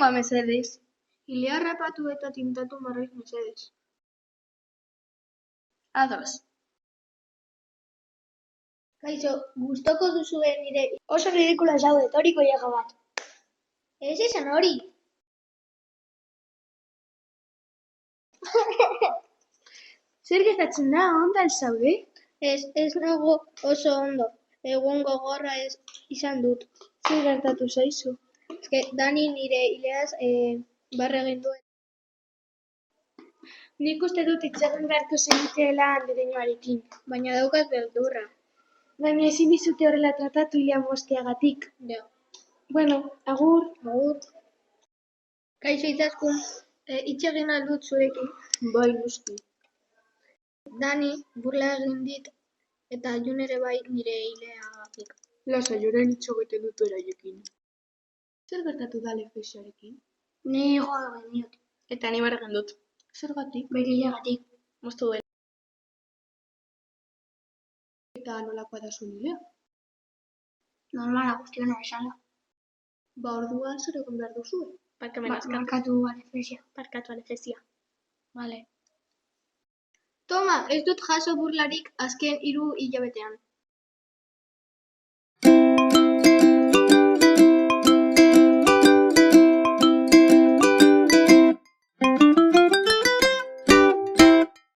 Bulegoa mesedez. Ilea rapatu eta tintatu marrez mesedez. Ados. Kaixo, gustoko duzue nire oso ridikula zaude, hori kollega bat. Ez esan hori. Zer gertatzen da, ondan zaude? Ez nago oso ondo. Egun gogorra izan dut. Zer gertatu zaizu? Eske Dani nire ileaz barre egin duen. Nik uste dut hitz egin beharko zeniteela andereñoarekin. Baina daukat beldurra. Baina ezin dizute horrela tratatu hilea mosteagatik. Ja. Bueno, agur. Agur. Kaixo Itzaskun, hitz egin ahal dut zurekin. Bai, noski. Dani burla egin dit eta Jun ere bai nire ileagatik. Lasai, orain hitz egiten dut beraiekin. Zer gertatu da Lefexarekin? Ni jo egin diot. Eta ni barre egin dut. Zergatik? Bere ileagatik. Moztu duen. Eta nolakoa da zuen ilea? Normala guztiona esala. Ba, orduan zer egin behar duzue? Barkatu anestesia. Barkatu anestesia. Vale. Toma, ez dut jaso burlarik azken 3 hilabetean.